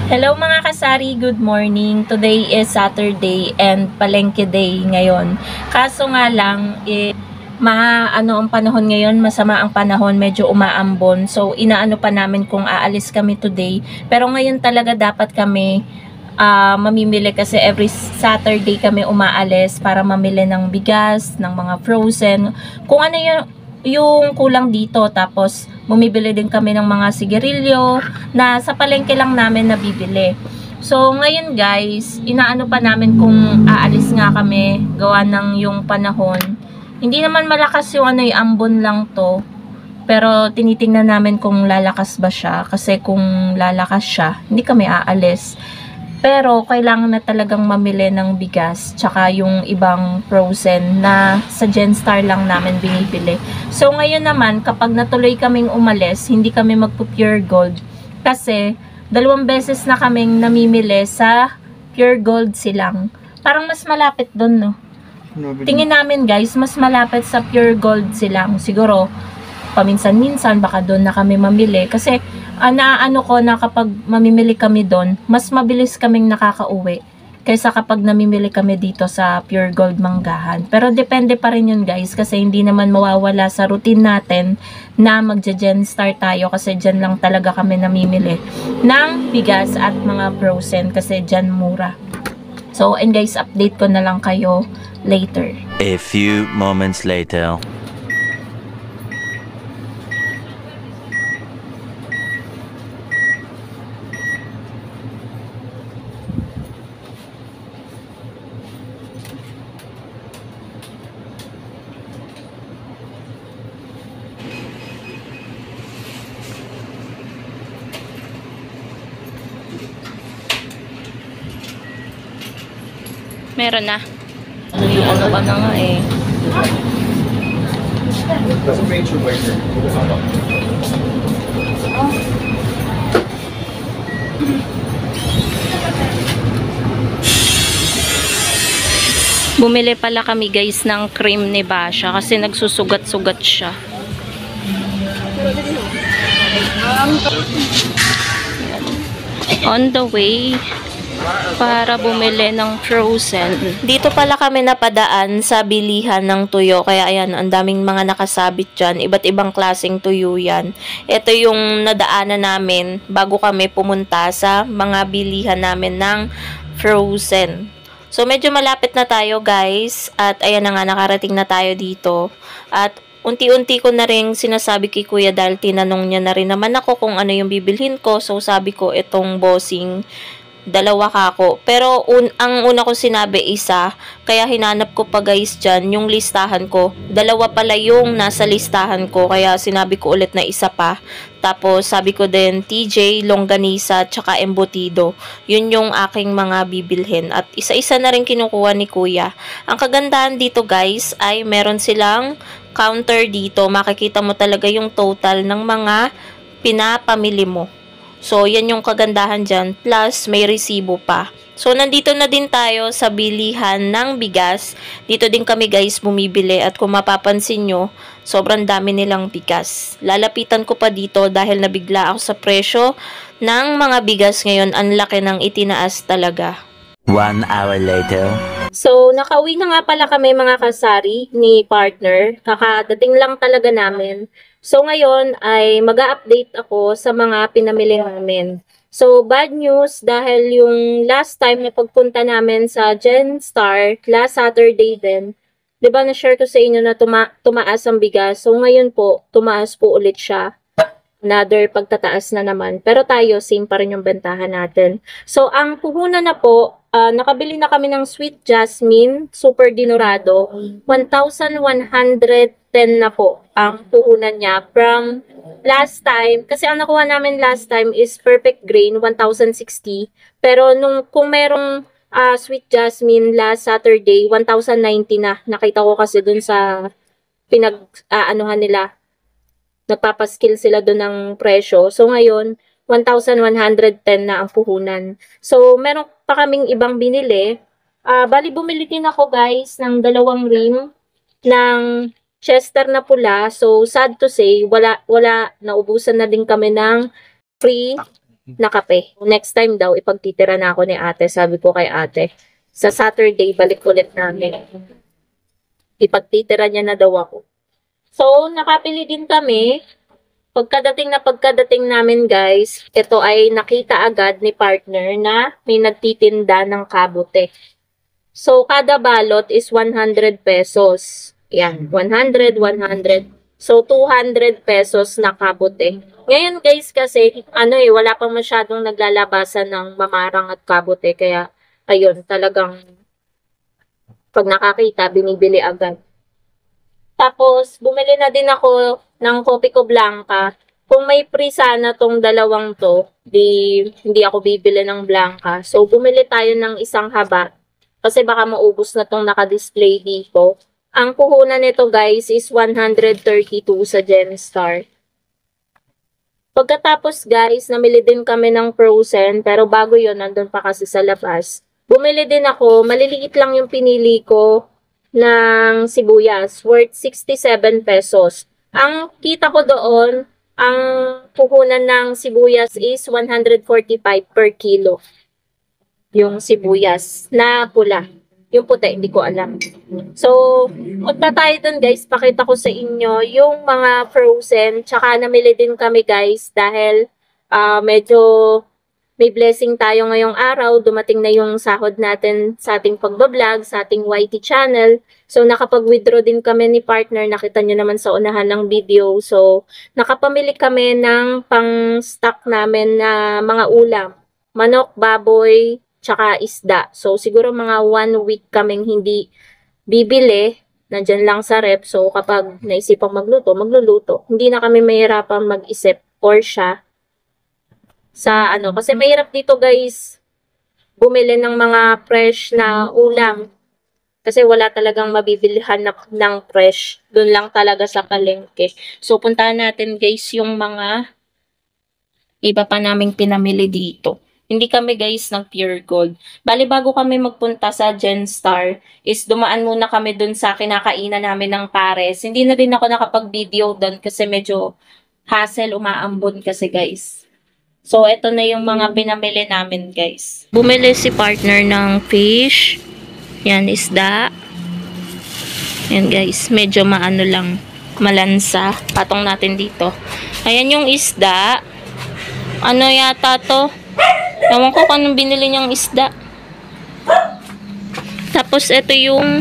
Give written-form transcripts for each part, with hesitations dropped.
Hello mga kasari, good morning. Today is Saturday and palengke day ngayon. Kaso nga lang, ang panahon ngayon, masama ang panahon, medyo umaambon. So inaano pa namin kung aalis kami today. Pero ngayon talaga dapat kami mamimili kasi every Saturday kami umaalis para mamili ng bigas, ng mga frozen. Kung ano yung kulang dito, tapos bumibili din kami ng mga sigarilyo na sa palengke lang namin nabibili. So ngayon guys, inaano pa namin kung aalis nga kami gawa ng yung panahon. Hindi naman malakas yung ambon lang to, pero tinitingnan namin kung lalakas ba siya, kasi kung lalakas siya hindi kami aalis. Pero kailangan na talagang mamili ng bigas tsaka yung ibang frozen na sa Genstar lang namin binibili. So ngayon naman, kapag natuloy kaming umalis, hindi kami magpo-Pure Gold kasi 2 beses na kaming namimili sa Pure Gold Silang. Parang mas malapit doon, no? Tingin namin guys, mas malapit sa Pure Gold Silang. Siguro paminsan-minsan baka doon na kami mamili kasi naano ko na kapag mamimili kami doon, mas mabilis kaming nakakauwi kaysa kapag namimili kami dito sa Pure Gold Manggahan. Pero depende pa rin yun guys, kasi hindi naman mawawala sa routine natin na magja-Genstar tayo kasi dyan lang talaga kami namimili ng bigas at mga frozen kasi dyan mura. So and guys, update ko na lang kayo later. A few moments later. Meron na. Ano ba na nga eh. Bumili pala kami guys ng cream ni Basha kasi nagsusugat-sugat siya. On the way para bumili ng frozen. Dito pala kami napadaan sa bilihan ng tuyo. Kaya ayan, ang daming mga nakasabit dyan. Iba't ibang klaseng tuyo yan. Ito yung nadaanan namin bago kami pumunta sa mga bilihan namin ng frozen. So medyo malapit na tayo guys. At ayan na nga, nakarating na tayo dito. At unti-unti ko na rin sinasabi kay kuya dahil tinanong niya na rin naman ako kung ano yung bibilhin ko. So sabi ko itong bossing, 2 kako. Pero ang una ko sinabi isa, kaya hinanap ko pa guys dyan yung listahan ko. 2 pala yung nasa listahan ko, kaya sinabi ko ulit na isa pa. Tapos sabi ko din TJ, longganisa, tsaka embutido. Yun yung aking mga bibilhin. At isa-isa na rin kinukuha ni kuya. Ang kagandahan dito guys ay meron silang counter dito. Makikita mo talaga yung total ng mga pinapamili mo. So, yan yung kagandahan dyan. Plus, may resibo pa. So, nandito na din tayo sa bilihan ng bigas. Dito din kami guys bumibili. At kung mapapansin nyo, sobrang dami nilang bigas. Lalapitan ko pa dito dahil nabigla ako sa presyo ng mga bigas ngayon. Ang laki ng itinaas talaga. 1 hour later. So, nakauwi na nga pala kami mga kasari ni partner. Kakadating lang talaga namin. So, ngayon ay mag-update ako sa mga pinamili namin. So, bad news dahil yung last time na pagpunta namin sa Genstar, last Saturday din, di ba na-share ko sa inyo na tumaas ang bigas. So, ngayon po, tumaas po ulit siya. Another pagtataas na naman. Pero tayo, same pa rin yung bentahan natin. So, ang puhunan na po, nakabili na kami ng Sweet Jasmine Super Dinorado. 1,110 na po ang puhunan niya from last time. Kasi ang nakuha namin last time is Perfect Grain, 1,060. Pero kung merong Sweet Jasmine last Saturday, 1,090 na. Nakita ko kasi dun sa pinag-anuhan nila. Nagpapaskill sila dun ng presyo. So ngayon, 1,110 na ang puhunan. So meron pa kaming ibang binili. Bali bumili din ako guys ng 2 rim ng Chester na pula. So sad to say, wala naubusan na din kami ng free na kape. Next time daw, ipagtitira na ako ni ate. Sabi ko kay ate, sa Saturday, balik ulit namin. Ipagtitira niya na daw ako. So, nakapili din kami. Pagkadating namin guys, ito ay nakita agad ni partner na may nagtitinda ng kabute. So, kada balot is 100 pesos. Yan, 100, 100. So, 200 pesos na kabute. Ngayon guys kasi, wala pang masyadong naglalabasan ng mamarang at kabute. Kaya, ayun, talagang pag nakakita, binibili agad. Tapos, bumili na din ako ng Kopi ko Blanca. Kung may free sana tong dalawang to, hindi ako bibili ng Blanca. So, bumili tayo ng isang haba. Kasi baka maubos na tong naka-display dito. Ang puhunan nito guys is 132 sa Genstar. Pagkatapos guys, namili din kami ng frozen. Pero bago yon nandun pa kasi sa labas. Bumili din ako, maliliit lang yung pinili ko ng sibuyas, worth 67 pesos. Ang kita ko doon, ang puhunan ng sibuyas is 145 per kilo. Yung sibuyas na pula. Yung puti, hindi ko alam. So, punta tayo dun guys. Pakita ko sa inyo yung mga frozen. Tsaka namili din kami guys dahil medyo may blessing tayo ngayong araw. Dumating na yung sahod natin sa ating pagbablog, sa ating YT channel. So, nakapag-withdraw din kami ni partner. Nakita nyo naman sa unahan ng video. So, nakapamili kami ng pang-stock namin na mga ulam. Manok, baboy, tsaka isda. So, siguro mga 1 week kaming hindi bibili. Nandyan lang sa rep. So, kapag naisipang magluto, magluluto. Hindi na kami mahirapan mag-isip or siya sa kasi mahirap dito guys bumili ng mga fresh na ulam kasi wala talagang mabibilihan ng fresh doon lang talaga sa palengke. So puntahan natin guys yung mga iba pa naming pinamili dito. Hindi kami guys ng Pure Gold. Bali bago kami magpunta sa Genstar is dumaan muna kami doon sa kinakainan namin ng pares. Hindi na din ako nakapag-video doon kasi medyo hassle, umaambon kasi guys. So, ito na yung mga pinamili namin, guys. Bumili si partner ng fish. Yan, isda. Yan, guys. Medyo maano lang. Malansa. Patong natin dito. Ayan yung isda. Ano yata to? Ewan ko kung anong binili niyang isda. Tapos, ito yung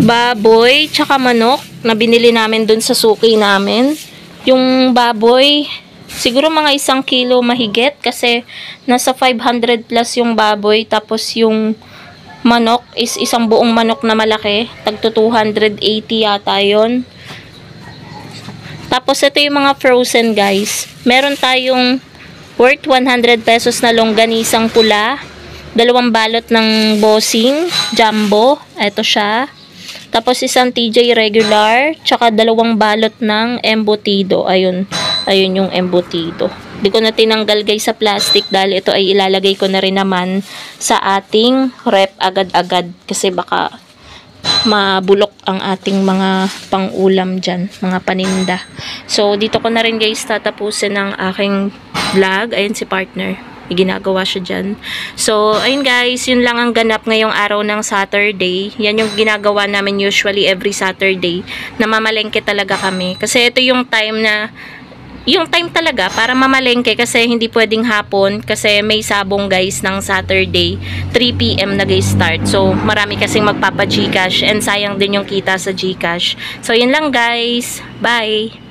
baboy, tsaka manok na binili namin dun sa suki namin. Yung baboy, siguro mga 1 kilo mahigit kasi nasa 500 plus yung baboy. Tapos yung manok is isang buong manok na malaki. Tagto 280 yata yun. Tapos ito yung mga frozen guys. Meron tayong worth 100 pesos na longganisang pula. 2 balot ng bossing jumbo. Ito siya. Tapos isang TJ regular. Tsaka 2 balot ng embutido. Ayun. Ayun yung embutido. Hindi ko na tinanggal guys sa plastic dahil ito ay ilalagay ko na rin naman sa ating rep agad-agad. Kasi baka mabulok ang ating mga pang-ulam dyan. Mga paninda. So, dito ko na rin guys tatapusin ang aking vlog. Ayun si partner. May ginagawa siya dyan. So, ayun guys. Yun lang ang ganap ngayong araw ng Saturday. Yan yung ginagawa namin usually every Saturday. Namamalengke talaga kami. Kasi ito yung time na yung time talaga para mamalengke kasi hindi pwedeng hapon kasi may sabong guys ng Saturday 3 PM na guys start. So marami kasing magpapa-Gcash and sayang din yung kita sa Gcash. So yun lang guys. Bye!